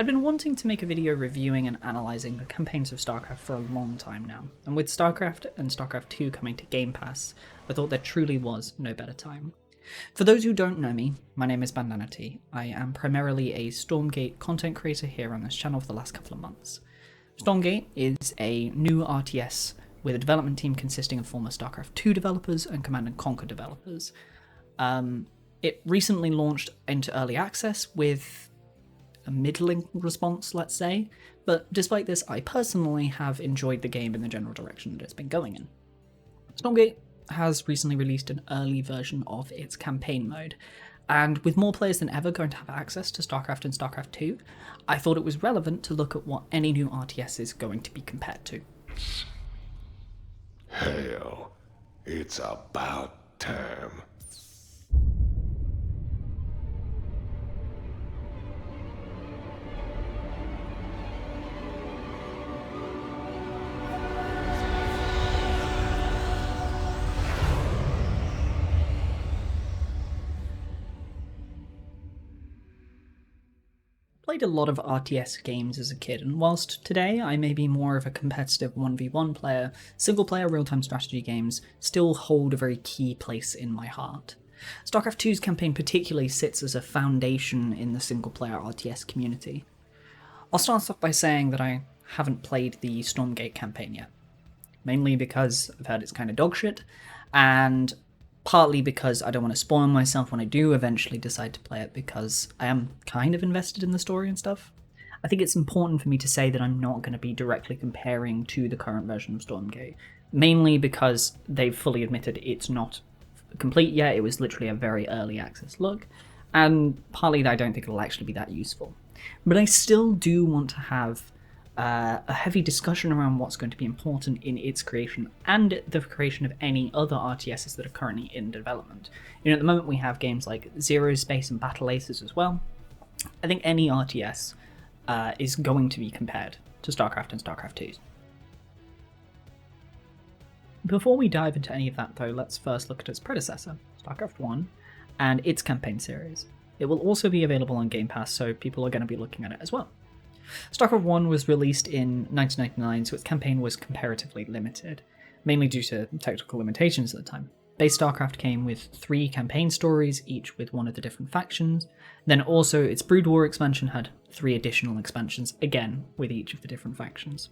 I've been wanting to make a video reviewing and analysing the campaigns of Starcraft for a long time now, and with Starcraft and Starcraft 2 coming to Game Pass, I thought there truly was no better time. For those who don't know me, my name is Bandana T. I am primarily a Stormgate content creator here on this channel for the last couple of months. Stormgate is a new RTS with a development team consisting of former Starcraft 2 developers and Command & Conquer developers. It recently launched into early access with a middling response, let's say, but despite this, I personally have enjoyed the game in the general direction that it's been going in. Stormgate has recently released an early version of its campaign mode, and with more players than ever going to have access to Starcraft and Starcraft 2, I thought it was relevant to look at what any new RTS is going to be compared to. Hell, it's about time. Played a lot of RTS games as a kid, and whilst today I may be more of a competitive 1v1 player, single-player real-time strategy games still hold a very key place in my heart. Starcraft 2's campaign particularly sits as a foundation in the single-player RTS community. I'll start off by saying that I haven't played the Stormgate campaign yet, mainly because I've heard it's kind of dogshit, and partly because I don't want to spoil myself when I do eventually decide to play it, because I am kind of invested in the story and stuff. I think it's important for me to say that I'm not going to be directly comparing to the current version of Stormgate, mainly because they've fully admitted it's not complete yet, it was literally a very early access look, and partly that I don't think it'll actually be that useful. But I still do want to have a heavy discussion around what's going to be important in its creation and the creation of any other RTSs that are currently in development. At the moment we have games like Zero Space and Battle Aces as well. I think any RTS is going to be compared to Starcraft and Starcraft 2. Before we dive into any of that though, let's first look at its predecessor, Starcraft 1, and its campaign series. It will also be available on Game Pass, so people are going to be looking at it as well. Starcraft 1 was released in 1999, so its campaign was comparatively limited, mainly due to technical limitations at the time. Base Starcraft came with 3 campaign stories, each with one of the different factions. Then also its Brood War expansion had 3 additional expansions, again with each of the different factions.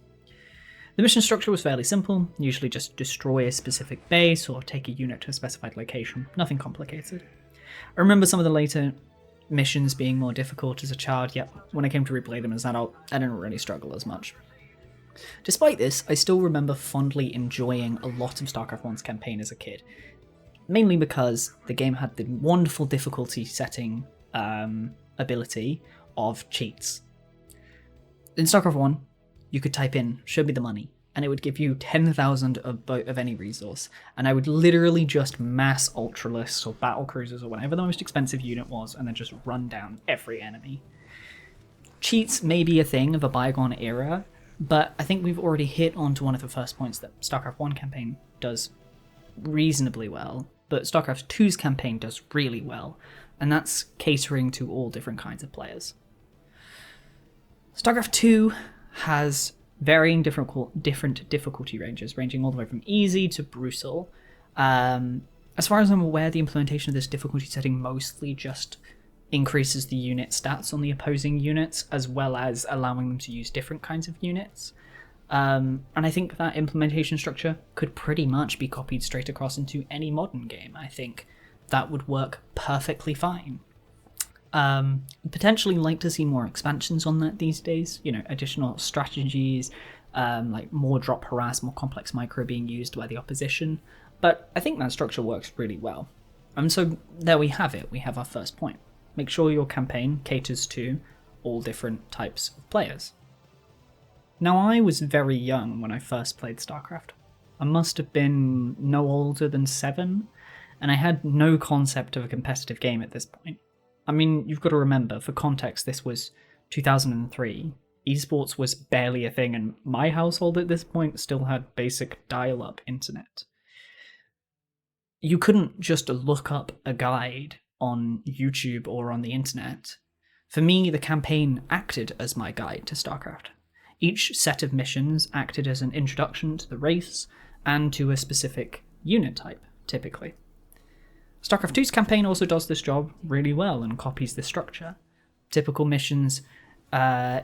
The mission structure was fairly simple, usually just destroy a specific base or take a unit to a specified location, nothing complicated. I remember some of the later missions being more difficult as a child, yet when I came to replay them as an adult, I didn't really struggle as much. Despite this, I still remember fondly enjoying a lot of StarCraft 1's campaign as a kid, mainly because the game had the wonderful difficulty setting ability of cheats. In StarCraft 1, you could type in, "show me the money," and it would give you 10,000 of any resource, and I would literally just mass Ultralisks or battle cruisers or whatever the most expensive unit was, and then just run down every enemy. Cheats may be a thing of a bygone era, but I think we've already hit onto one of the first points that StarCraft 1 campaign does reasonably well, but StarCraft 2's campaign does really well, and that's catering to all different kinds of players. StarCraft 2 has varying different difficulty ranges, ranging all the way from easy to brutal. As far as I'm aware, the implementation of this difficulty setting mostly just increases the unit stats on the opposing units, as well as allowing them to use different kinds of units. And I think that implementation structure could pretty much be copied straight across into any modern game. I think that would work perfectly fine. Potentially like to see more expansions on that these days, additional strategies, like more drop harass, more complex micro being used by the opposition, but I think that structure works really well. And so there we have it, we have our first point. Make sure your campaign caters to all different types of players. Now I was very young when I first played StarCraft. I must have been no older than 7, and I had no concept of a competitive game at this point. I mean, you've got to remember, for context, this was 2003. Esports was barely a thing, and my household at this point still had basic dial-up internet. You couldn't just look up a guide on YouTube or on the internet For me, the campaign acted as my guide to StarCraft. Each set of missions acted as an introduction to the race and to a specific unit type, typically. StarCraft 2's campaign also does this job really well and copies this structure. Typical missions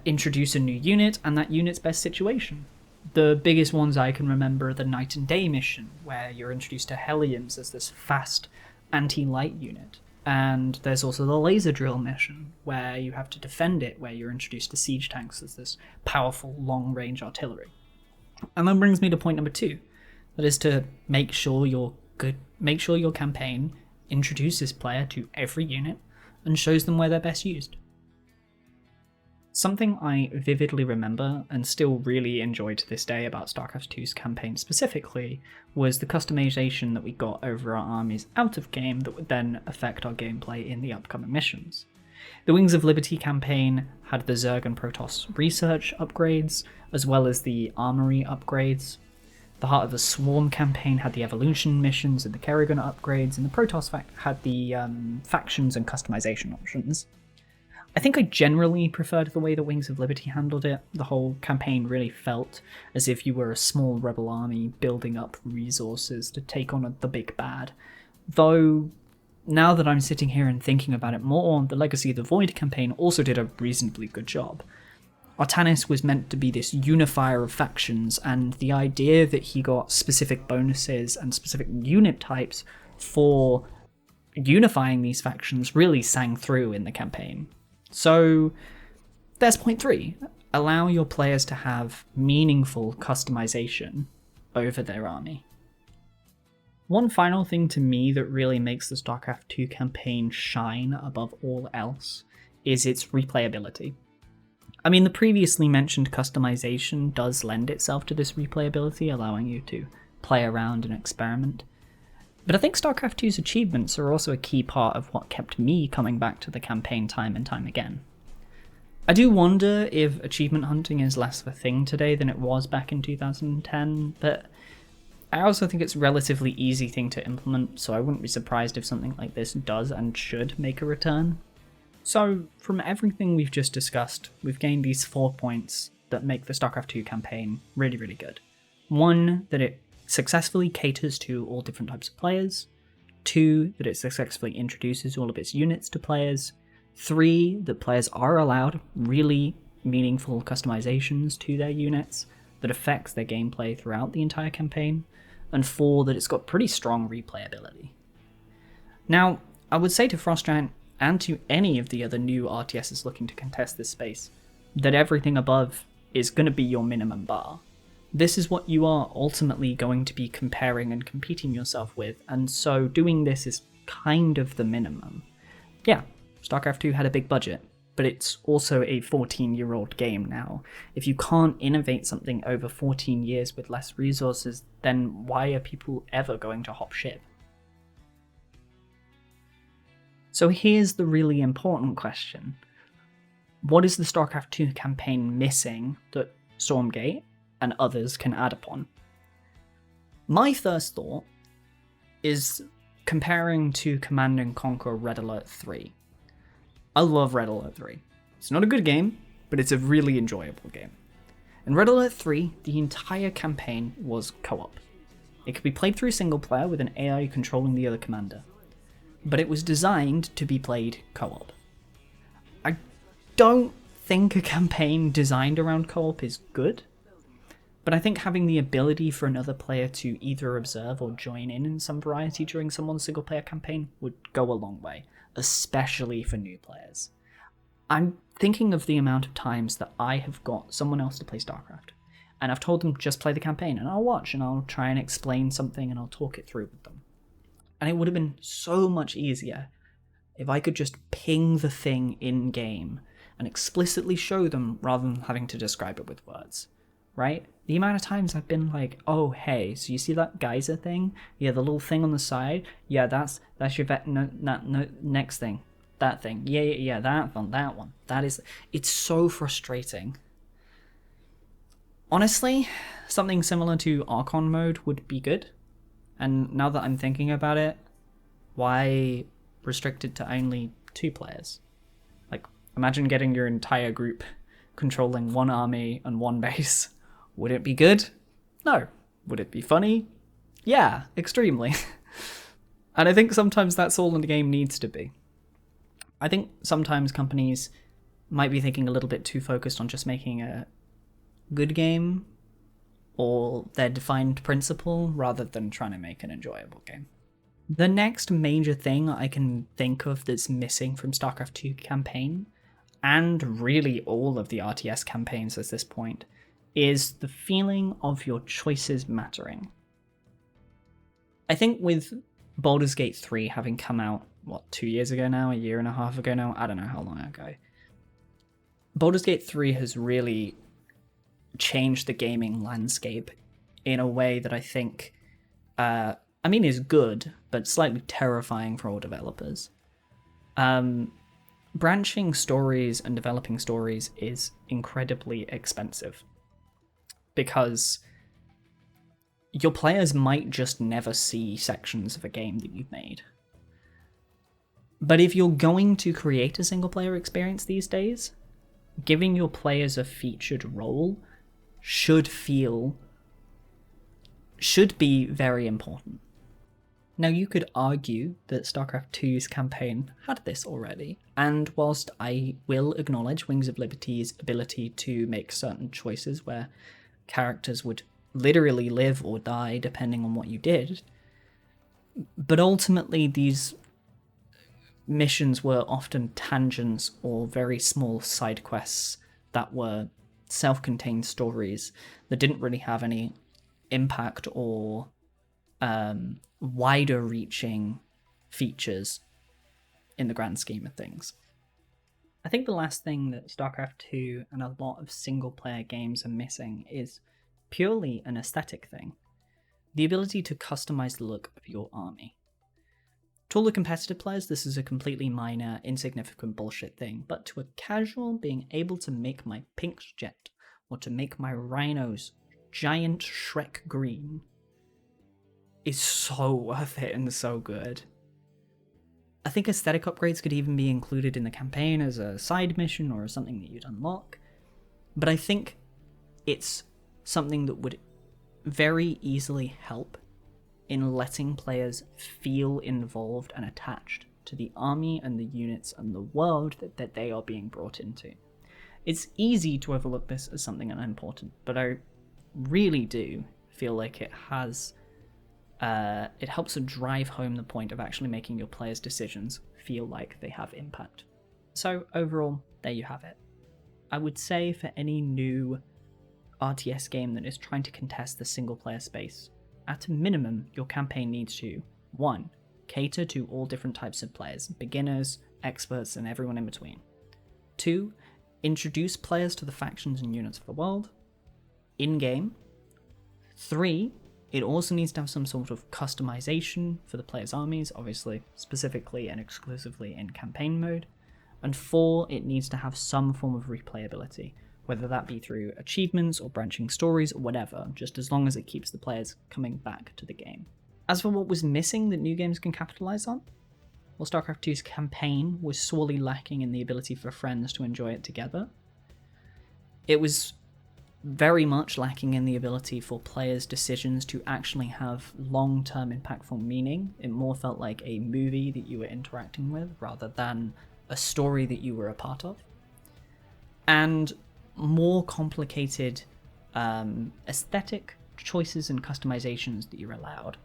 introduce a new unit and that unit's best situation. The biggest ones I can remember are the Night and Day mission, where you're introduced to Hellions as this fast anti-light unit. And there's also the Laser Drill mission, where you have to defend it, where you're introduced to siege tanks as this powerful long-range artillery. And that brings me to point number 2. That is to make sure your campaign introduces player to every unit and shows them where they're best used. Something I vividly remember and still really enjoy to this day about StarCraft 2's campaign specifically was the customization that we got over our armies out of game that would then affect our gameplay in the upcoming missions. The Wings of Liberty campaign had the Zerg and Protoss research upgrades, as well as the armory upgrades. The Heart of the Swarm campaign had the evolution missions and the Kerrigan upgrades, and the Protoss had the factions and customization options. I think I generally preferred the way the Wings of Liberty handled it. The whole campaign really felt as if you were a small rebel army building up resources to take on the big bad. Though, now that I'm sitting here and thinking about it more, the Legacy of the Void campaign also did a reasonably good job. Artanis was meant to be this unifier of factions, and the idea that he got specific bonuses and specific unit types for unifying these factions really sang through in the campaign. So there's point 3. Allow your players to have meaningful customization over their army. One final thing to me that really makes the StarCraft 2 campaign shine above all else is its replayability. I mean, the previously mentioned customization does lend itself to this replayability, allowing you to play around and experiment. But I think StarCraft 2's achievements are also a key part of what kept me coming back to the campaign time and time again. I do wonder if achievement hunting is less of a thing today than it was back in 2010, but I also think it's a relatively easy thing to implement, so I wouldn't be surprised if something like this does and should make a return. So, from everything we've just discussed, we've gained these 4 points that make the StarCraft 2 campaign really, really good. 1, that it successfully caters to all different types of players. 2, that it successfully introduces all of its units to players. 3, that players are allowed really meaningful customizations to their units that affects their gameplay throughout the entire campaign. And 4, that it's got pretty strong replayability. Now, I would say to Frost Giant and to any of the other new RTSs looking to contest this space, that everything above is going to be your minimum bar. This is what you are ultimately going to be comparing and competing yourself with, and so doing this is kind of the minimum. Yeah, StarCraft 2 had a big budget, but it's also a 14-year-old game now. If you can't innovate something over 14 years with less resources, then why are people ever going to hop ship? So here's the really important question. What is the StarCraft 2 campaign missing that Stormgate and others can add upon? My first thought is comparing to Command & Conquer Red Alert 3. I love Red Alert 3. It's not a good game, but it's a really enjoyable game. In Red Alert 3, the entire campaign was co-op. It could be played through single player with an AI controlling the other commander, but it was designed to be played co-op. I don't think a campaign designed around co-op is good, but I think having the ability for another player to either observe or join in some variety during someone's single-player campaign would go a long way, especially for new players. I'm thinking of the amount of times that I have got someone else to play StarCraft, and I've told them just play the campaign, and I'll watch, and I'll try and explain something, and I'll talk it through with them. And it would have been so much easier if I could just ping the thing in-game and explicitly show them rather than having to describe it with words. Right? The amount of times I've been like, oh, hey, so you see that geyser thing? Yeah, the little thing on the side? Yeah, that's your next thing. That thing. Yeah, that one. That is... It's so frustrating. Honestly, something similar to Archon mode would be good. And now that I'm thinking about it, why restrict it to only 2 players? Like, Imagine getting your entire group controlling one army and one base. Would it be good? No. Would it be funny? Yeah, extremely. And I think sometimes that's all the game needs to be. I think sometimes companies might be thinking a little bit too focused on just making a good game or their defined principle rather than trying to make an enjoyable game. The next major thing I can think of that's missing from StarCraft 2 campaign, and really all of the RTS campaigns at this point, is the feeling of your choices mattering. I think with Baldur's Gate 3 having come out, 2 years ago now, a year and a half ago now, I don't know how long ago, Baldur's Gate 3 has really changed the gaming landscape in a way that I think, is good, but slightly terrifying for all developers. Branching stories and developing stories is incredibly expensive because your players might just never see sections of a game that you've made. But if you're going to create a single player experience these days, giving your players a featured role should be very important. Now, you could argue that StarCraft 2's campaign had this already, and whilst I will acknowledge Wings of Liberty's ability to make certain choices where characters would literally live or die depending on what you did, but ultimately these missions were often tangents or very small side quests that were self-contained stories that didn't really have any impact or wider reaching features in the grand scheme of things. I think the last thing that StarCraft 2 and a lot of single player games are missing is purely an aesthetic thing. The ability to customize the look of your army. To all the competitive players, this is a completely minor, insignificant bullshit thing, but to a casual, being able to make my pinks jet, or to make my rhinos giant Shrek green, is so worth it and so good. I think aesthetic upgrades could even be included in the campaign as a side mission or something that you'd unlock, but I think it's something that would very easily help in letting players feel involved and attached to the army and the units and the world that they are being brought into. It's easy to overlook this as something unimportant, but I really do feel like it helps to drive home the point of actually making your players' decisions feel like they have impact. So overall, there you have it. I would say for any new RTS game that is trying to contest the single player space, at a minimum, your campaign needs to 1. Cater to all different types of players, beginners, experts, and everyone in between. 2. Introduce players to the factions and units of the world, in-game. 3. It also needs to have some sort of customization for the players' armies, obviously specifically and exclusively in campaign mode. And 4. It needs to have some form of replayability, whether that be through achievements or branching stories or whatever, just as long as it keeps the players coming back to the game. As for what was missing that new games can capitalize on, well, StarCraft 2's campaign was sorely lacking in the ability for friends to enjoy it together. It was very much lacking in the ability for players' decisions to actually have long-term impactful meaning. It more felt like a movie that you were interacting with rather than a story that you were a part of. And more complicated aesthetic choices and customizations that you're allowed.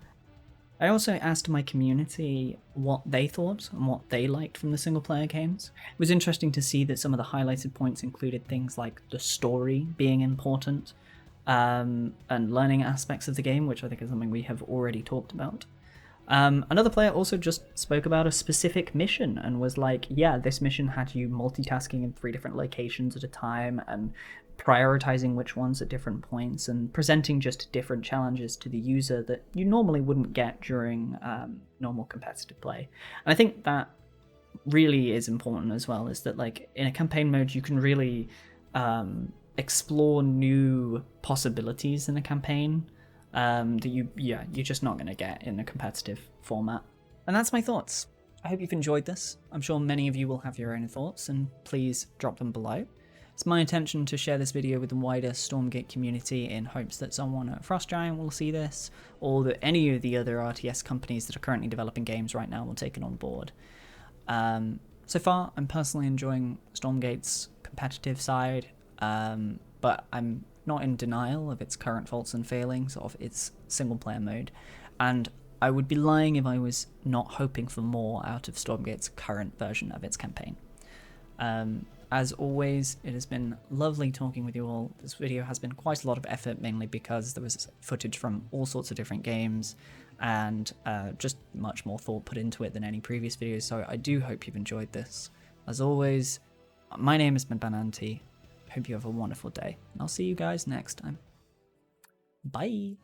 I also asked my community what they thought and what they liked from the single player games. It was interesting to see that some of the highlighted points included things like the story being important, and learning aspects of the game, which I think is something we have already talked about. Another player also just spoke about a specific mission and was like, yeah, this mission had you multitasking in 3 different locations at a time and prioritizing which ones at different points and presenting just different challenges to the user that you normally wouldn't get during normal competitive play. And I think that really is important as well, is that like in a campaign mode you can really explore new possibilities in a campaign that you're just not going to get in a competitive format. And that's my thoughts. I hope you've enjoyed this. I'm sure many of you will have your own thoughts, and please drop them below. It's my intention to share this video with the wider Stormgate community in hopes that someone at Frost Giant will see this, or that any of the other RTS companies that are currently developing games right now will take it on board. So far, I'm personally enjoying Stormgate's competitive side, but I'm not in denial of its current faults and failings of its single-player mode, and I would be lying if I was not hoping for more out of Stormgate's current version of its campaign. As always, it has been lovely talking with you all. This video has been quite a lot of effort, mainly because there was footage from all sorts of different games, and just much more thought put into it than any previous videos, so I do hope you've enjoyed this. As always, my name is Bananti. Hope you have a wonderful day, and I'll see you guys next time. Bye!